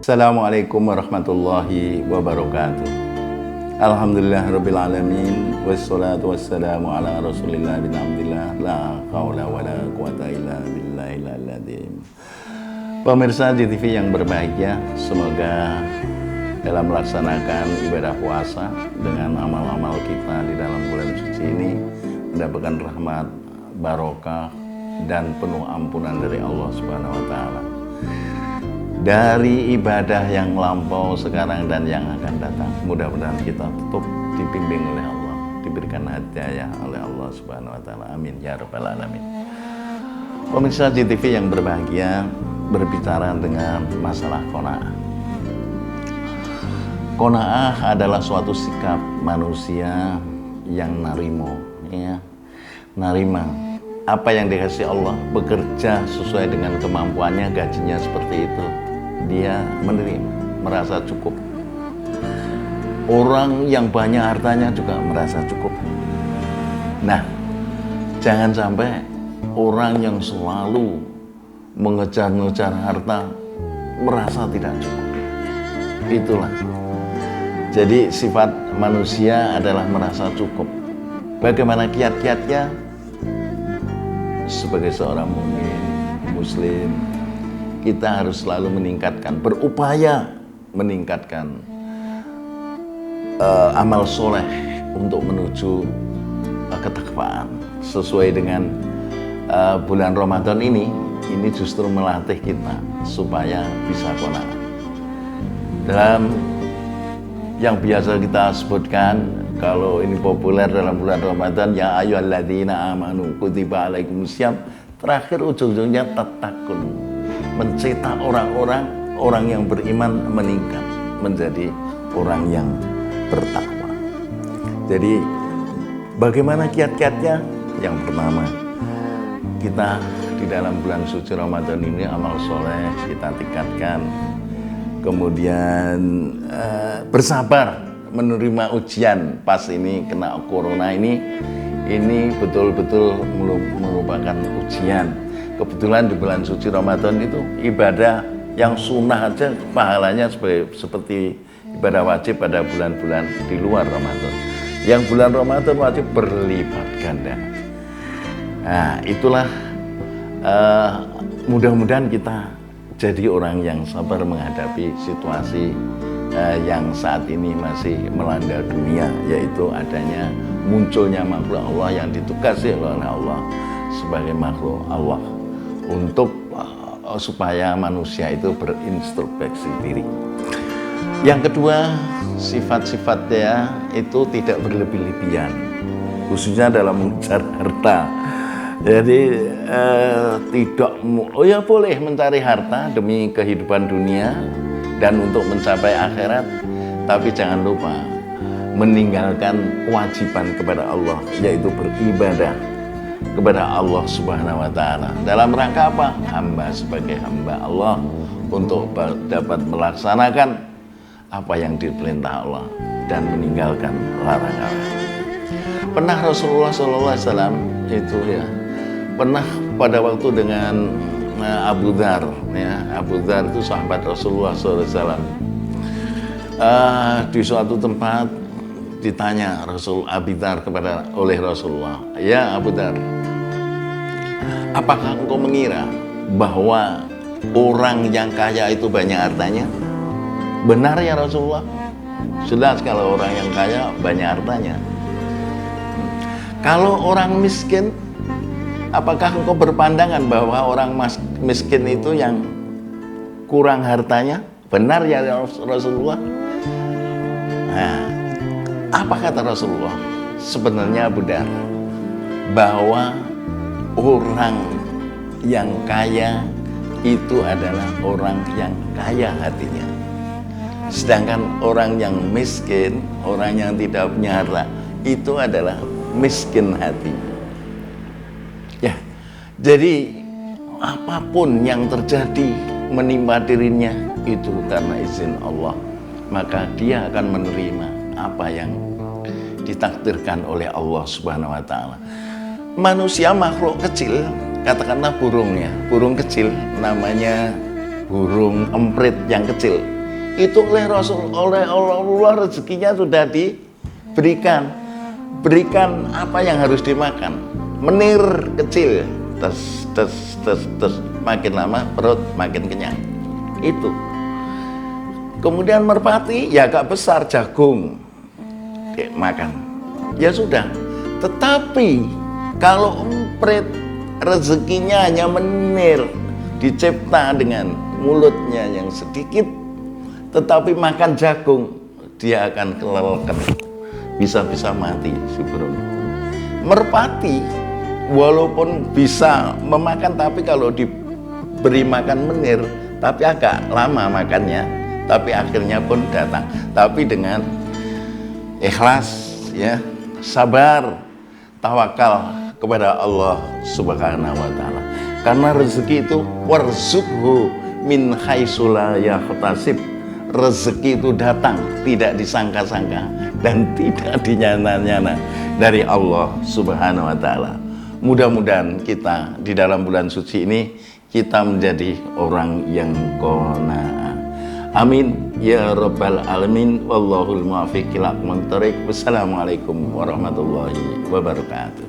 Assalamualaikum warahmatullahi wabarakatuh. Alhamdulillahirabbil alamin wassalatu wassalamu ala Rasulillah bin Abdillah la haula wala quwata illa billahil azim. Pemirsa di TV yang berbahagia, semoga dalam melaksanakan ibadah puasa dengan amal-amal kita di dalam bulan suci ini mendapatkan rahmat, barokah dan penuh ampunan dari Allah Subhanahu wa taala. Dari ibadah yang lampau sekarang dan yang akan datang, mudah-mudahan kita tetap dibimbing oleh Allah, diberikan hidayah oleh Allah Subhanahu wa taala. Amin ya rabbal alamin. Pemirsa di TV yang berbahagia, berbicara dengan masalah qanaah. Qanaah adalah suatu sikap manusia yang narimo, ya. Narima apa yang dikasih Allah, bekerja sesuai dengan kemampuannya, gajinya seperti itu. Dia menerima, merasa cukup. Orang yang banyak hartanya juga merasa cukup. Nah, jangan sampai orang yang selalu mengejar-ngejar harta merasa tidak cukup. Itulah. Jadi sifat manusia adalah merasa cukup. Bagaimana kiat-kiatnya? Sebagai seorang mukmin, muslim, kita harus selalu meningkatkan, berupaya meningkatkan amal soleh untuk menuju ketakwaan. Sesuai dengan bulan Ramadan ini justru melatih kita supaya bisa qanaah. Dalam yang biasa kita sebutkan, kalau ini populer dalam bulan Ramadan, ya ayyuhalladzina amanu kutiba alaikumusiyam, terakhir ujung-ujungnya tattaqun, mencetak orang yang beriman meningkat menjadi orang yang bertakwa. Jadi bagaimana kiat-kiatnya? Yang pertama, kita di dalam bulan suci Ramadan ini amal soleh kita tingkatkan. Kemudian bersabar menerima ujian. Pas ini kena corona ini betul-betul merupakan ujian. Kebetulan di bulan suci Ramadan itu ibadah yang sunnah aja pahalanya seperti ibadah wajib pada bulan-bulan di luar Ramadan. Yang bulan Ramadan wajib berlipat ganda. Nah, itulah mudah-mudahan kita jadi orang yang sabar menghadapi situasi yang saat ini masih melanda dunia, yaitu adanya munculnya makhluk Allah yang ditugasi oleh Allah sebagai makhluk Allah untuk supaya manusia itu berintrospeksi diri. Yang kedua, sifat-sifatnya itu tidak berlebih-lebihan, khususnya dalam mengejar harta. Jadi ya boleh mencari harta demi kehidupan dunia dan untuk mencapai akhirat, tapi jangan lupa meninggalkan kewajiban kepada Allah, yaitu beribadah kepada Allah Subhanahu wa taala. Dalam rangka apa? Hamba sebagai hamba Allah untuk dapat melaksanakan apa yang diperintah Allah dan meninggalkan larangan. Pernah Rasulullah SAW itu pernah pada waktu dengan Abu Dzar, Abu Dzar itu sahabat Rasulullah SAW. Di suatu tempat ditanya Abu Dzar oleh Rasulullah, ya Abu Dzar, apakah engkau mengira bahwa orang yang kaya itu banyak hartanya? Benar ya Rasulullah, jelas kalau orang yang kaya banyak hartanya. Kalau orang miskin, apakah engkau berpandangan bahwa orang miskin itu yang kurang hartanya? Benar ya Rasulullah. Nah, apa kata Rasulullah? Sebenarnya Abu Dzar, bahwa orang yang kaya itu adalah orang yang kaya hatinya. Sedangkan orang yang miskin, orang yang tidak punya harta, itu adalah miskin hati. Ya, jadi apapun yang terjadi menimpa dirinya itu karena izin Allah, maka dia akan menerima apa yang ditakdirkan oleh Allah Subhanahu wa taala. Manusia makhluk kecil, katakanlah burungnya, burung kecil namanya burung emprit yang kecil. Itu oleh Allah rezekinya sudah diberikan. Berikan apa yang harus dimakan. Menir kecil, tes, makin lama perut makin kenyang. Itu. Kemudian merpati ya agak besar, jagung makan. Ya sudah. Tetapi kalau emprit rezekinya hanya menir, dicipta dengan mulutnya yang sedikit, tetapi makan jagung, dia akan keleleken, bisa-bisa mati si burung. Merpati walaupun bisa memakan, tapi kalau diberi makan menir, tapi agak lama makannya, tapi akhirnya pun datang. Tapi dengan ikhlas, ya, sabar, tawakal kepada Allah Subhanahu wa taala. Karena rezeki itu warzuqhu min haitsu la yahtasib. Rezeki itu datang tidak disangka-sangka dan tidak dinyana-nyana dari Allah Subhanahu wa taala. Mudah-mudahan kita di dalam bulan suci ini kita menjadi orang yang qanaah. Amin ya rabbal alamin. Wallahul muwaffiq ila aqwamit thoriq. Wassalamualaikum warahmatullahi wabarakatuh.